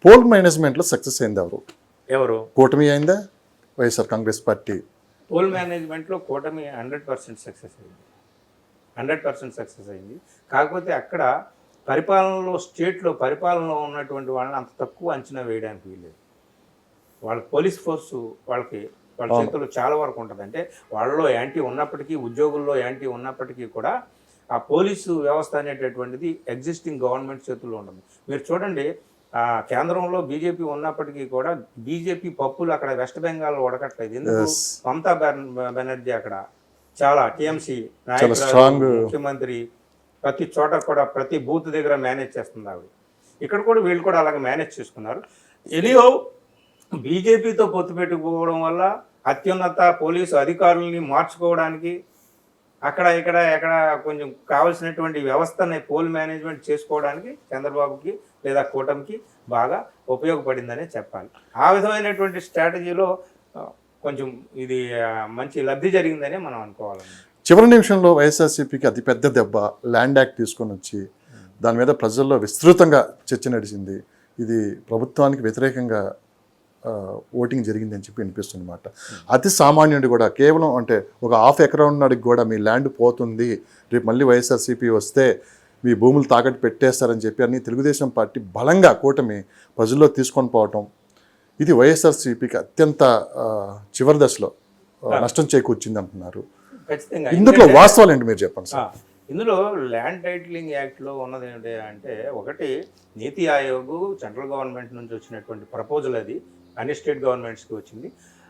Pole మేనేజ్మెంట్లో success అయింది ఎవరు? కూటమి అయిందా వైఎస్ఆర్ కాంగ్రెస్ పార్టీ? పోల్ మేనేజ్మెంట్లో కూటమి 100% సక్సెస్ అయింది, 100% సక్సెస్ అయింది. కాకపోతే అక్కడ స్టేట్లో పరిపాలనలో ఉన్నటువంటి వాళ్ళని అంత తక్కువ అంచనా వేయడానికి వీల్లేదు. వాళ్ళ పోలీస్ ఫోర్సు వాళ్ళ చేతుల్లో చాలా వరకు ఉంటుంది. అంటే వాళ్ళలో యాంటీ ఉన్నప్పటికీ, ఉద్యోగుల్లో యాంటీ ఉన్నప్పటికీ కూడా ఆ పోలీసు వ్యవస్థ అనేటటువంటిది ఎగ్జిస్టింగ్ గవర్నమెంట్ చేతుల్లో ఉంటుంది. మీరు చూడండి, కేంద్రంలో బీజేపీ ఉన్నప్పటికీ కూడా బీజేపీ పప్పులు అక్కడ వెస్ట్ బెంగాల్లో ఉడకట్లేదు. ఎందుకు? మమతా బెనర్జీ అక్కడ చాలా టీఎంసీ నాయకురాలు, ముఖ్యమంత్రి, ప్రతి చోట కూడా ప్రతి బూత్ దగ్గర మేనేజ్ చేస్తుంది ఆవిడ. ఇక్కడ కూడా వీళ్ళు కూడా అలాగే మేనేజ్ చేసుకున్నారు. ఎనీహౌ బీజేపీతో పొత్తు పెట్టుకోవడం వల్ల అత్యున్నత పోలీసు అధికారుల్ని మార్చుకోవడానికి ఎక్కడ కొంచెం కావాల్సినటువంటి వ్యవస్థని పోల్ మేనేజ్మెంట్ చేసుకోవడానికి చంద్రబాబుకి లేదా కూటమికి బాగా ఉపయోగపడిందనే చెప్పాలి. ఆ విధమైనటువంటి స్ట్రాటజీలో కొంచెం ఇది మంచి లబ్ధి జరిగిందనే మనం అనుకోవాలన్నమాట. చివరి నిమిషంలో వైఎస్ఆర్సీపీకి అతిపెద్ద దెబ్బ ల్యాండ్ యాక్ట్ తీసుకొని వచ్చి దాని మీద ప్రజల్లో విస్తృతంగా చర్చ నడిచింది. ఇది ప్రభుత్వానికి వ్యతిరేకంగా ఓటింగ్ జరిగింది అని చెప్పి వినిపిస్తుంది అన్నమాట. అతి సామాన్యుడి కూడా కేవలం అంటే ఒక ½ ఎకరా ఉన్నడికి కూడా మీ ల్యాండ్ పోతుంది, రేపు మళ్ళీ వైఎస్ఆర్సీపీ వస్తే మీ భూములు తాకట్టు పెట్టేస్తారని చెప్పి అని తెలుగుదేశం పార్టీ బలంగా కూటమి ప్రజల్లో తీసుకొని పోవటం, ఇది వైఎస్ఆర్సీపీకి అత్యంత చివరి దశలో నష్టం చేకూర్చింది అంటున్నారు. ఇందులో వాస్తవాలు ఏంటి మీరు చెప్పండి సార్? ఇందులో ల్యాండ్ టైటిలింగ్ యాక్ట్లో ఉన్నది ఏంటి అంటే, ఒకటి నీతి ఆయోగ్ సెంట్రల్ గవర్నమెంట్ నుంచి వచ్చినటువంటి ప్రపోజల్, అది అన్ని స్టేట్ గవర్నమెంట్స్కి వచ్చింది.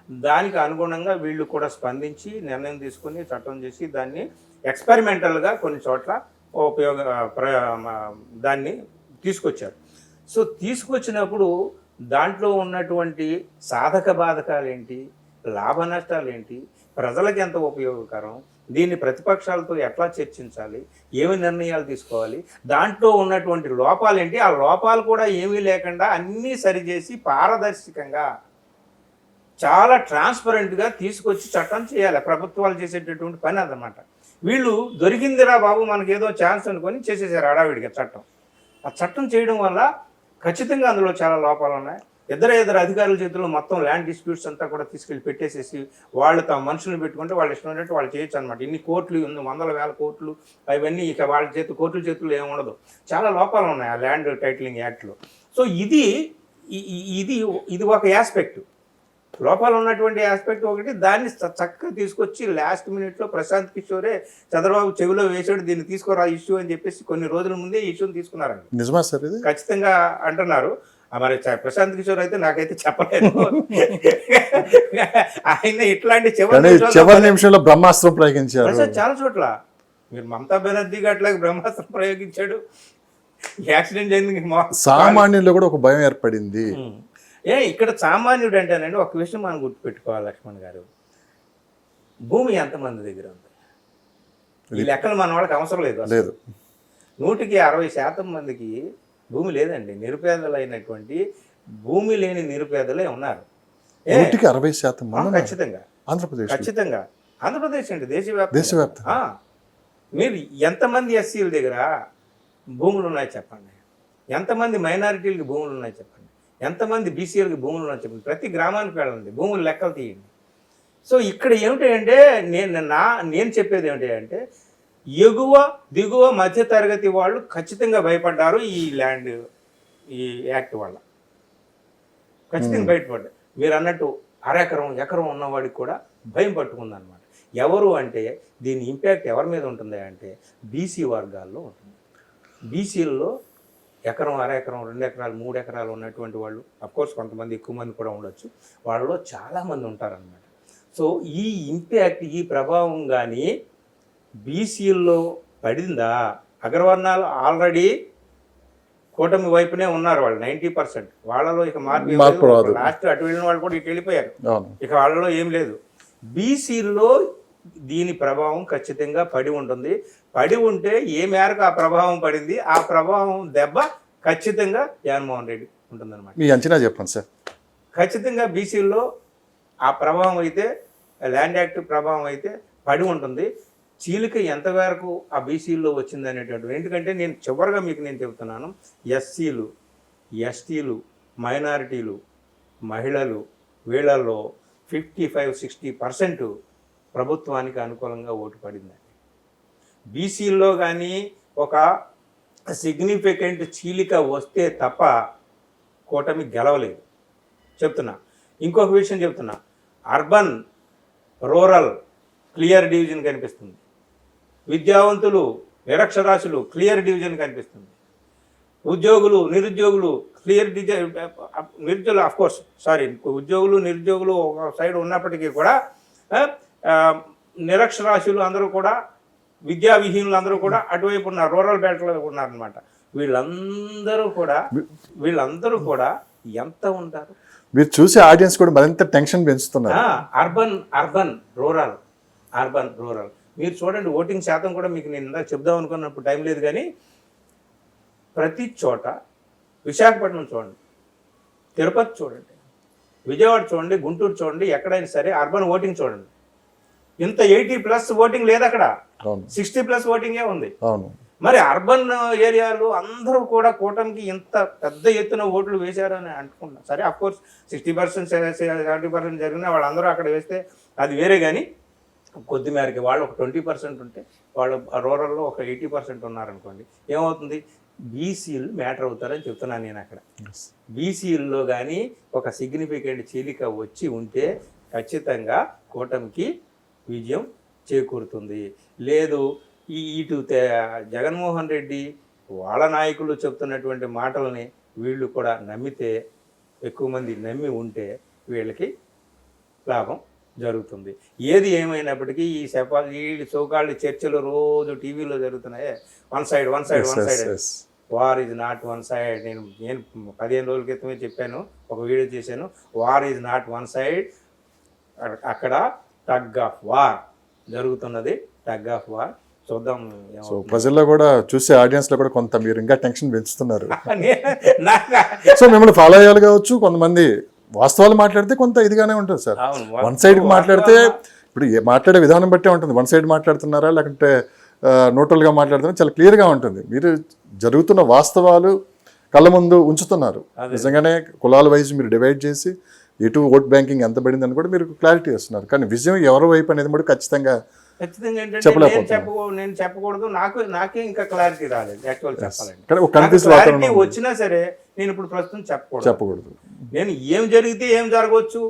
దానికి అనుగుణంగా వీళ్ళు కూడా స్పందించి నిర్ణయం తీసుకుని చట్టం చేసి దాన్ని ఎక్స్పెరిమెంటల్గా కొన్ని చోట్ల దాన్ని తీసుకొచ్చారు. సో తీసుకొచ్చినప్పుడు దాంట్లో ఉన్నటువంటి సాధక బాధకాలు ఏంటి, లాభ నష్టాలు ఏంటి, ప్రజలకు ఎంత ఉపయోగకరం, దీన్ని ప్రతిపక్షాలతో ఎట్లా చర్చించాలి, ఏమి నిర్ణయాలు తీసుకోవాలి, దాంట్లో ఉన్నటువంటి లోపాలు ఏంటి, ఆ లోపాలు కూడా ఏమీ లేకుండా అన్నీ సరిచేసి పారదర్శకంగా చాలా ట్రాన్స్పరెంట్గా తీసుకొచ్చి చట్టం చేయాలి. ప్రభుత్వాలు చేసేటటువంటి పని అదనమాట. వీళ్ళు దొరికిందిరా బాబు మనకేదో ఛాన్స్ అనుకొని చేసేసారు హడావిడిగా చట్టం. ఆ చట్టం చేయడం వల్ల ఖచ్చితంగా అందులో చాలా లోపాలు ఉన్నాయి. ఇద్దరు అధికారుల చేతుల్లో మొత్తం ల్యాండ్ డిస్ప్యూట్స్ అంతా కూడా తీసుకెళ్ళి పెట్టేసేసి వాళ్ళు తమ మనుషులను పెట్టుకుంటే వాళ్ళు ఇష్టం ఉన్నట్టు వాళ్ళు చేయొచ్చు అనమాట. ఇన్ని కోట్లు, 100,000 కోట్లు, అవన్నీ ఇక వాళ్ళ కోర్టుల చేతుల్లో ఏమి ఉండదు. చాలా లోపాలు ఉన్నాయి ఆ ల్యాండ్ టైటిలింగ్ యాక్ట్లో. సో ఇది ఒక ఆస్పెక్ట్, లోపాలు ఉన్నటువంటి ఆస్పెక్ట్ ఒకటి. దాన్ని చక్కగా తీసుకొచ్చి లాస్ట్ మినిట్లో ప్రశాంత్ కిషోరే చంద్రబాబు చెవిలో వేసాడు, దీన్ని తీసుకోరా ఇష్యూ అని చెప్పేసి కొన్ని రోజుల ముందే ఈ ఇష్యూని తీసుకున్నారండి. నిజమా సార్? ఇది ఖచ్చితంగా అంటున్నారు. మరి ప్రశాంత్ కిషోర్ అయితే నాకైతే చెప్పలేదు. ఆయన ఇట్లాంటి చివరి నిమిషంలో బ్రహ్మాస్త్రం ప్రయోగించారు చాలా చోట్ల. మీరు మమతా బెనర్జీ అట్లాగే బ్రహ్మాస్త్రం ప్రయోగించాడు. యాక్సిడెంట్ అయింది, సామాన్యుల్లో కూడా ఒక భయం ఏర్పడింది. ఇక్కడ సామాన్యుడు అంటేనండి ఒక విషయం మనం గుర్తుపెట్టుకోవాలి లక్ష్మణ్ గారు, భూమి ఎంతమంది దగ్గర ఉంది ఈ లెక్కలు మన వాళ్ళకి అవసరం లేదు. 60% మందికి భూమి లేదండి. నిరుపేదలైనటువంటి భూమి లేని నిరుపేదలే ఉన్నారు. 60% ఖచ్చితంగా ఆంధ్రప్రదేశ్ అండి, దేశవ్యాప్తంగా. మీరు ఎంతమంది ఎస్సీల దగ్గర భూములు ఉన్నాయి చెప్పండి, ఎంతమంది మైనారిటీలకి భూములు ఉన్నాయి చెప్పండి, ఎంతమంది బీసీలకి భూములు ఉన్నాయి చెప్పండి. ప్రతి గ్రామానికి వెళ్ళండి, భూములు లెక్కలు తీయండి. సో ఇక్కడ ఏమిటంటే నేను చెప్పేది ఏమిటి అంటే, ఎగువ దిగువ మధ్య తరగతి వాళ్ళు ఖచ్చితంగా భయపడ్డారు ఈ యాక్ట్ వల్ల, ఖచ్చితంగా బయటపడ్డారు. మీరు అన్నట్టు ఎకరం ఉన్నవాడికి కూడా భయం పట్టుకుందనమాట. ఎవరు అంటే దీని ఇంపాక్ట్ ఎవరి మీద ఉంటుంది అంటే బీసీ వర్గాల్లో ఉంటుంది. బీసీల్లో ఎకరం, ఎకరం, 2 ఎకరాలు, 3 ఎకరాలు ఉన్నటువంటి వాళ్ళు, అఫ్కోర్స్ కొంతమంది ఎక్కువ మంది కూడా ఉండొచ్చు, వాళ్ళలో చాలామంది ఉంటారనమాట. సో ఈ ఇంపాక్ట్, ఈ ప్రభావం కానీ బీసీల్లో పడిందా? అగ్రవర్ణాలు ఆల్రెడీ కూటమి వైపునే ఉన్నారు, వాళ్ళు 90%. వాళ్ళలో ఇక మార్పు లాస్ట్ అటు వెళ్ళిన వాళ్ళు కూడా ఇటు వెళ్ళిపోయారు, ఇక వాళ్ళలో ఏం లేదు. బీసీల్లో దీని ప్రభావం ఖచ్చితంగా పడి ఉంటుంది. పడి ఉంటే ఏ మేరకు ఆ ప్రభావం పడింది, ఆ ప్రభావం దెబ్బ ఖచ్చితంగా జగన్మోహన్ రెడ్డి ఉంటుందన్నమాట. మీ అంచనా చెప్పండి సార్. ఖచ్చితంగా బీసీల్లో ఆ ప్రభావం అయితే, ల్యాండ్ యాక్ట్ ప్రభావం అయితే పడి ఉంటుంది. చీలిక ఎంతవరకు ఆ బీసీల్లో వచ్చింది అనేటువంటి, ఎందుకంటే నేను చివరిగా మీకు చెబుతున్నాను, ఎస్సీలు, ఎస్టీలు, మైనారిటీలు, మహిళలు వీళ్ళల్లో 55-60% ప్రభుత్వానికి అనుకూలంగా ఓటు పడిందండి. బీసీల్లో కానీ ఒక సిగ్నిఫికెంట్ చీలిక వస్తే తప్ప కూటమి గెలవలేదు చెప్తున్నా. ఇంకొక విషయం చెప్తున్నా, అర్బన్ రూరల్ క్లియర్ డివిజన్ కనిపిస్తుంది, విద్యావంతులు నిరక్షరాస్యులు క్లియర్ డివిజన్ కనిపిస్తుంది, ఉద్యోగులు నిరుద్యోగులు క్లియర్ నిరుద్యోగులు అఫ్కోర్స్ ఉద్యోగులు నిరుద్యోగులు ఒక సైడ్ ఉన్నప్పటికీ కూడా నిరక్షరాస్యులు అందరూ కూడా విద్యా విహీనులు అందరూ కూడా అటువైపు ఉన్నారు, రూరల్ బెల్ట్లో ఉన్నారనమాట. వీళ్ళందరూ కూడా ఎంత ఉంటారు? మీరు చూసే ఆడియన్స్ కూడా మరింత టెన్షన్ పెంచుతున్నారు. అర్బన్ రూరల్ మీరు చూడండి, ఓటింగ్ శాతం కూడా మీకు నేను ఇందాక చెప్దాం అనుకున్నప్పుడు టైం లేదు కానీ ప్రతి చోట విశాఖపట్నం చూడండి, తిరుపతి చూడండి, విజయవాడ చూడండి, గుంటూరు చూడండి, ఎక్కడైనా సరే అర్బన్ ఓటింగ్ చూడండి, ఇంత 80+ ఓటింగ్ లేదు, అక్కడ 60+ ఓటింగే ఉంది. మరి అర్బన్ ఏరియాలో అందరూ కూడా కూటమికి ఇంత పెద్ద ఎత్తున ఓట్లు వేశారని అనుకుంటున్నారు. సరే అఫ్కోర్స్ 60%, 70% జరిగినా వాళ్ళందరూ అక్కడ వేస్తే అది వేరే, కానీ కొద్ది మేరకి వాళ్ళు ఒక 20% ఉంటే వాళ్ళు రూరల్లో ఒక 80% ఉన్నారనుకోండి, ఏమవుతుంది? బీసీలు మ్యాటర్ అవుతారని చెప్తున్నాను నేను. అక్కడ బీసీల్లో కానీ ఒక సిగ్నిఫికెంట్ చీలిక వచ్చి ఉంటే ఖచ్చితంగా కూటమికి విజయం చేకూరుతుంది. లేదు ఇటు జగన్మోహన్ రెడ్డి వాళ్ళ నాయకులు చెప్తున్నటువంటి మాటలని వీళ్ళు కూడా నమ్మితే, ఎక్కువ మంది నమ్మి ఉంటే వీళ్ళకి లాభం జరుగుతుంది. ఏది ఏమైనప్పటికీ ఈ సోకాళ్ళు చర్చలు రోజు టీవీలో జరుగుతున్నాయి. One side war is not one side. నేను 15 రోజుల క్రితమే చెప్పాను, ఒక వీడియో చేశాను. War is not one side. అక్కడ టగ్ ఆఫ్ వార్ జరుగుతున్నది, టగ్ ఆఫ్ వార్. చూద్దాం. సో ప్రజల్లో కూడా చూసే ఆడియన్స్ లో కూడా కొంత మీరు ఇంకా టెన్షన్ పెంచుతున్నారు. సో మిమ్మల్ని ఫాలో అయ్యాలి కావచ్చు. కొంతమంది వాస్తవాలు మాట్లాడితే కొంత ఇదిగానే ఉంటుంది సార్. వన్ సైడ్ మాట్లాడితే ఇప్పుడు మాట్లాడే విధానం బట్టే ఉంటుంది. వన్ సైడ్ మాట్లాడుతున్నారా లేకుంటే న్యూట్రల్గా మాట్లాడుతున్నారా చాలా క్లియర్గా ఉంటుంది. మీరు జరుగుతున్న వాస్తవాలు కళ్ళ ముందు ఉంచుతున్నారు. నిజంగానే కులాల వైజ్ మీరు డివైడ్ చేసి ఎటు ఓట్ బ్యాంకింగ్ ఎంత పడిందని కూడా మీరు క్లారిటీ ఇస్తున్నారు. కానీ విజయం ఎవరి వైపు అనేది కూడా ఖచ్చితంగా నేను చెప్పకూడదు. నాకే ఇంకా క్లారిటీ రాలేదు యాక్చువల్ చెప్పాలంటే. వచ్చినా సరే నేను ఇప్పుడు ప్రస్తుతం చెప్పకూడదు. నేను ఏం జరిగితే ఏం జరగవచ్చు,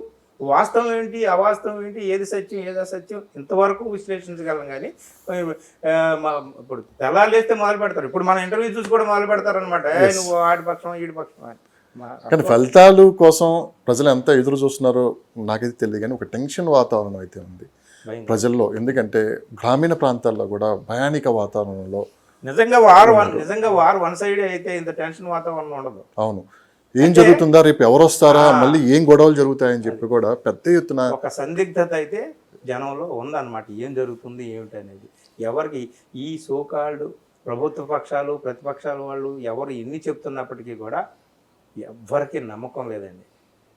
వాస్తవం ఏంటి అవాస్తవం ఏంటి, ఏది సత్యం ఏది అసత్యం ఇంతవరకు విశ్లేషించగలం. కానీ ఇప్పుడు తెల్లాలేస్తే మొదలు పెడతారు. ఇప్పుడు మన ఇంటర్వ్యూ చూసి కూడా మొదలు పెడతారు అనమాట, నువ్వు ఆడిపక్షం ఈడిపక్షం అని. కానీ ఫలితాలు కోసం ప్రజలు ఎంత ఎదురు చూస్తున్నారో నాకైతే తెలియదు. కానీ ఒక టెన్షన్ వాతావరణం అయితే ఉంది ప్రజల్లో. ఎందుకంటే గ్రామీణ ప్రాంతాల్లో కూడా భయానిక వాతావరణంలో నిజంగా వార్ వన్ సైడ్ అయితే ఇంత టెన్షన్ వాతావరణం ఉండదు. అవును, ఏం జరుగుతుందా, రేపు ఎవరు వస్తారా, మళ్ళీ ఏం గొడవలు జరుగుతాయని చెప్పి కూడా పెద్ద ఎత్తున ఒక సందిగ్ధత అయితే జనంలో ఉందన్నమాట. ఏం జరుగుతుంది ఏమిటి అనేది ఎవరికి ఈ సోకాల్డ్ ప్రభుత్వ పక్షాలు ప్రతిపక్షాల వాళ్ళు ఎవరు ఎన్ని చెప్తున్నప్పటికీ కూడా ఎవ్వరికి నమ్మకం లేదండి.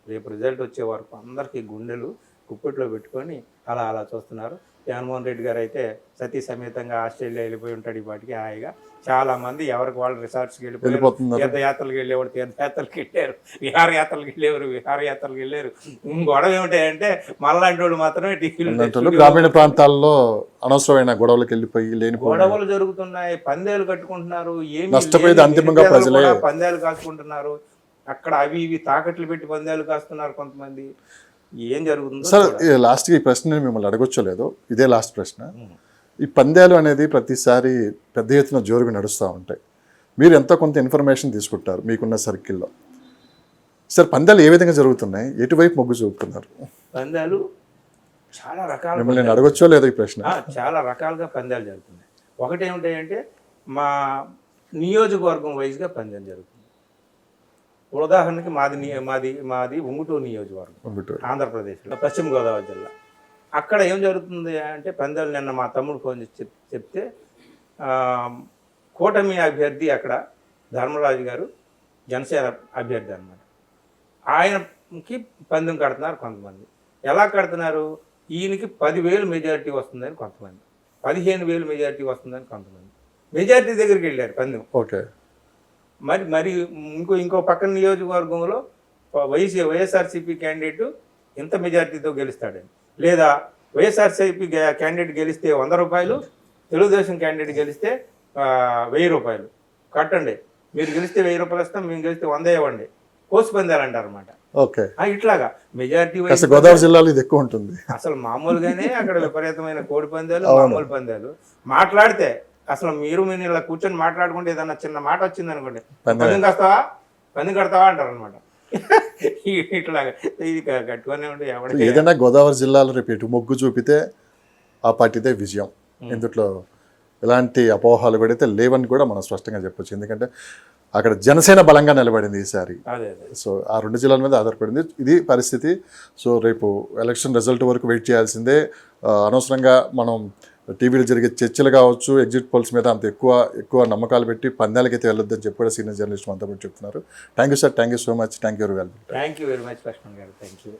రేపు రిజల్ట్ వచ్చే వరకు అందరికీ గుండెలు కుప్పెట్లో పెట్టుకొని అలా చూస్తున్నారు. జగన్మోహన్ రెడ్డి గారు అయితే సతీ సమేతంగా ఆస్ట్రేలియా వెళ్ళిపోయి ఉంటాడు ఈ పాటికి హాయిగా. చాలా మంది ఎవరికి వాళ్ళు రిసార్ట్స్కి వెళ్ళిపోయారు, తీర్థయాత్రలకు వెళ్ళేవాడు తీర్థయాత్రలకు వెళ్ళారు, విహారయాత్రలకు వెళ్ళారు. గొడవ ఏమిటాయంటే మళ్ళాంటి వాళ్ళు మాత్రమే టీవీలో గ్రామీణ ప్రాంతాల్లో అనవసరమైన గొడవలకు వెళ్ళిపోయి లేని గొడవలు జరుగుతున్నాయి. పందేలు కట్టుకుంటున్నారు, ఏమి నష్టపోయేది అంతిమంగా ప్రజలే. పందేలు కాసుకుంటున్నారు అక్కడ, అవి ఇవి తాకట్లు పెట్టి పందేలు కాస్తున్నారు కొంతమంది. ఏం జరుగుతుందో సార్. లాస్ట్గా ఈ ప్రశ్న మిమ్మల్ని అడగొచ్చలేదు, ఇదే లాస్ట్ ప్రశ్న. ఈ పందాలు అనేది ప్రతిసారి పెద్ద ఎత్తున జోరుగా నడుస్తూ ఉంటాయి. మీరు ఎంతో కొంత ఇన్ఫర్మేషన్ తీసుకుంటారు మీకున్న సర్కిల్లో. సార్ పందాలు ఏ విధంగా జరుగుతున్నాయి, ఎటువైపు మొగ్గు చూపుతున్నారు? పందాలు చాలా రకాలు. మిమ్మల్ని నేను అడగొచ్చో లేదో ఈ ప్రశ్న. చాలా రకాలుగా పందాలు జరుగుతున్నాయి. ఒకటి ఏమిటంటే మా నియోజకవర్గం వైజ్గా పందెం జరుగుతుంది. ఉదాహరణకి మాది ఉంగుటూరు నియోజకవర్గం, ఆంధ్రప్రదేశ్లో, పశ్చిమ గోదావరి జిల్లా. అక్కడ ఏం జరుగుతుంది అంటే పందాలు, నిన్న మా తమ్ముడు ఫోన్ చేసి చెప్తే కూటమి అభ్యర్థి అక్కడ ధర్మరాజు గారు జనసేన అభ్యర్థి అన్నమాట. ఆయనకి పందెం కడుతున్నారు కొంతమంది. ఎలా కడుతున్నారు? ఈయనకి 10,000 మెజారిటీ వస్తుందని కొంతమంది, 15,000 మెజారిటీ వస్తుందని కొంతమంది. మెజారిటీ దగ్గరికి వెళ్ళారు పందెం. ఓకే. మరి ఇంకో పక్కన నియోజకవర్గంలో వైఎస్ఆర్సీపీ క్యాండిడేట్ ఇంత మెజారిటీతో గెలుస్తాడని, లేదా వైఎస్ఆర్సీపీ క్యాండిడేట్ గెలిస్తే 100 రూపాయలు, తెలుగుదేశం క్యాండిడేట్ గెలిస్తే 1000 రూపాయలు కట్టండి, మీరు గెలిస్తే 1000 రూపాయలు ఇస్తాం, మేము గెలిస్తే 100 ఇవ్వండి, కోసి పందాలు అంటారు అనమాట. ఓకే. ఇట్లాగా మెజారిటీ కాస్త గోదావరి జిల్లాలో ఇది ఎక్కువ ఉంటుంది. అసలు మామూలుగానే అక్కడ విపరీతమైన కోడి పందాలు, మామూలు పందాలు. మాట్లాడితే అసలు మీరు ఇలా కూర్చొని మాట్లాడుకుంటే ఏదన్నా చిన్న మాట వచ్చింది అనుకోండి, పందెం కాస్తావా, పందెం కడతావా అంటారు అనమాట. ఇట్లాగా ఇది కట్టుకునే ఉంటే ఎవరికి ఏదైనా గోదావరి జిల్లాలో రేపు ఎటు మొగ్గు చూపితే ఆ పార్టీదే విజయం. ఇందులో ఎలాంటి అపోహాలు పడితే లేవని కూడా మనం స్పష్టంగా చెప్పొచ్చు. ఎందుకంటే అక్కడ జనసేన బలంగా నిలబడింది ఈసారి. అదే సో ఆ 2 జిల్లాల మీద ఆధారపడింది ఇది పరిస్థితి. సో రేపు ఎలక్షన్ రిజల్ట్ వరకు వెయిట్ చేయాల్సిందే. అనవసరంగా మనం టీవీలో జరిగే చర్చలు కావచ్చు, ఎగ్జిట్ పోల్స్ మీద అంత ఎక్కువ నమ్మకాలు పెట్టి పందాలకైతే వెళ్ళొద్దని చెప్పి కూడా సీనియర్ జర్నలిస్ట్ అంతా కూడా చెప్తున్నారు. Thank you sir, thank you so much, thank you very thank you very much Laxman garu, thank you.